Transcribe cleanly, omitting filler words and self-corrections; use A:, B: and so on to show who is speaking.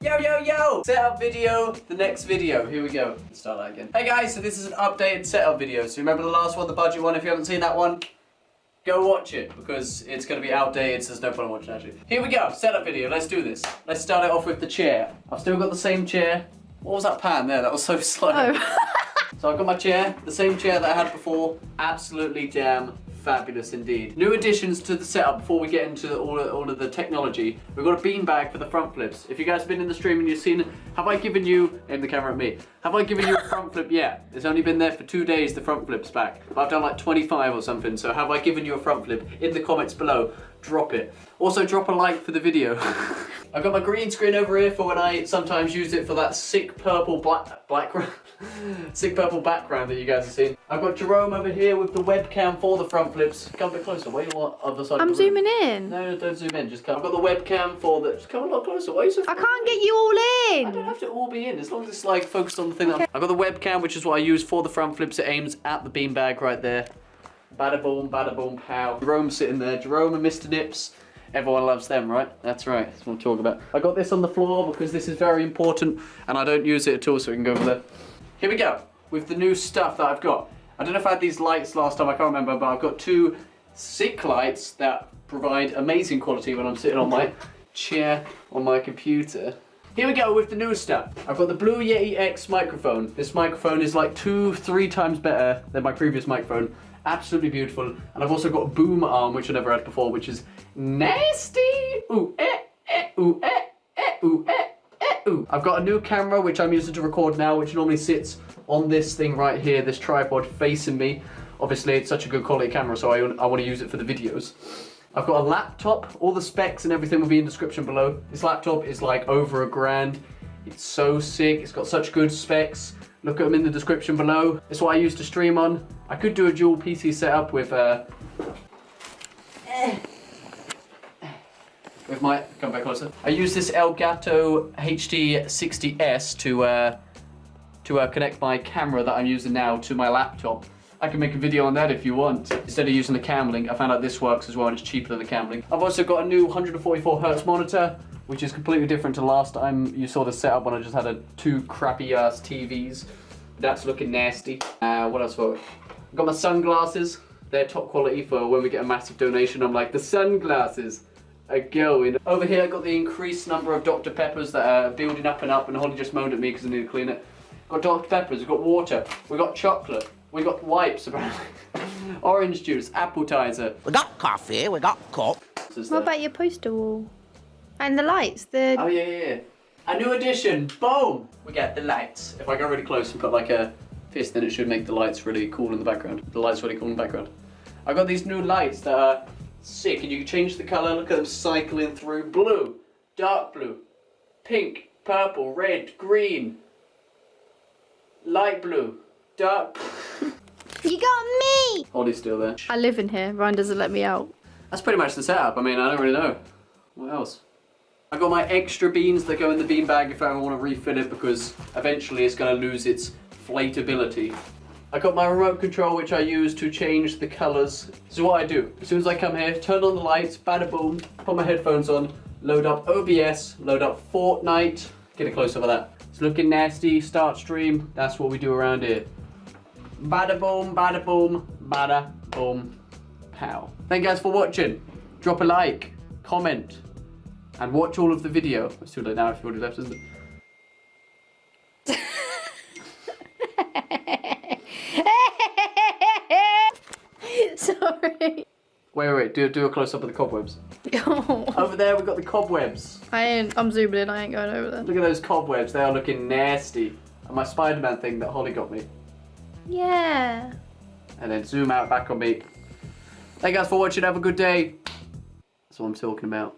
A: Yo! Setup video, the next video. Here we go. Let's start that again. Hey guys, so this is an updated setup video. So remember the last one, the budget one? If you haven't seen that one, go watch it because it's going to be outdated, so there's no point in watching it actually. Here we go, setup video. Let's do this. Let's start it off with the chair. I've still got the same chair. What was that pan there? That was so slow. Oh. So I've got my chair, the same chair that I had before. Absolutely damn fabulous indeed. New additions to the setup before we get into all of the technology. We've got a beanbag for the front flips. If you guys have been in the stream and you've seen it, have I given you, aim the camera at me, have I given you a front flip yet? It's only been there for 2 days, the front flip's back. But I've done like 25 or something, so have I given you a front flip? In the comments below, drop it. Also drop a like for the video. I've got my green screen over here for when I sometimes use it for that sick purple sick purple background that you guys have seen. I've got Jerome over here with the webcam for the front flips. Come a bit closer. Wait, what? Other side.
B: I'm zooming in.
A: No, don't zoom in. Just come. I've got the webcam for the. Just come a lot closer. Why are you so?
B: I can't get you all in.
A: I don't have to all be in as long as it's like focused on the thing. Okay. I've got the webcam, which is what I use for the front flips. It aims at the beanbag right there. Bada boom, pow. Jerome's sitting there. Jerome and Mr. Nips. Everyone loves them, right? That's right, that's what I'm talking about. I got this on the floor because this is very important and I don't use it at all, so we can go over there. Here we go, with the new stuff that I've got. I don't know if I had these lights last time, I can't remember, but I've got 2 sick lights that provide amazing quality when I'm sitting on my chair on my computer. Here we go with the new stuff. I've got the Blue Yeti X microphone. This microphone is like 2-3 times better than my previous microphone. Absolutely beautiful. And I've also got a boom arm, which I never had before, which is nasty. Ooh, ooh, ooh, ooh. I've got a new camera, which I'm using to record now, which normally sits on this thing right here, this tripod facing me. Obviously, it's such a good quality camera, so I want to use it for the videos. I've got a laptop. All the specs and everything will be in the description below. This laptop is like over $1,000. It's so sick. It's got such good specs. Look at them in the description below. It's what I use to stream on. I could do a dual PC setup with my, come back closer. I use this Elgato HD60S to connect my camera that I'm using now to my laptop. I can make a video on that if you want. Instead of using the cam link, I found out this works as well and it's cheaper than the cam link. I've also got a new 144Hz monitor, which is completely different to last time you saw the setup when I just had 2 crappy ass TVs. That's looking nasty. What else for? I've got my sunglasses. They're top quality for when we get a massive donation. I'm like, the sunglasses are going. Over here I've got the increased number of Dr. Peppers that are building up and Holly just moaned at me because I need to clean it. Got Dr. Peppers, we've got water, we've got chocolate, we've got wipes apparently. Orange juice, appetizer.
C: We got coffee, we got cup.
B: What about your poster wall? And the lights,
A: Oh yeah. A new addition, boom! We get the lights. If I go really close and put like a fist, then it should make the lights really cool in the background. The lights really cool in the background. I got these new lights that are sick and you can change the color. Look at them cycling through. Blue, dark blue, pink, purple, red, green, light blue, dark.
B: You got me!
A: Holly's still there.
B: I live in here, Ryan doesn't let me out.
A: That's pretty much the setup. I mean, I don't really know. What else? I got my extra beans that go in the beanbag if I ever want to refill it because eventually it's going to lose its flatability. I got my remote control which I use to change the colours. This is what I do. As soon as I come here, turn on the lights, bada boom, put my headphones on, load up OBS, load up Fortnite, get a close up of that. It's looking nasty, start stream, that's what we do around here. Bada boom, bada boom, bada boom, pow. Thank you guys for watching. Drop a like, comment, and watch all of the video. It's too late now if you've already left, isn't it?
B: Sorry.
A: Wait, do a close up of the cobwebs.
B: Oh.
A: Over there we've got the cobwebs.
B: I'm zooming in, I ain't going over there.
A: Look at those cobwebs, they are looking nasty. And my Spider-Man thing that Holly got me.
B: Yeah.
A: And then zoom out back on me. Thank you guys for watching, have a good day. That's what I'm talking about.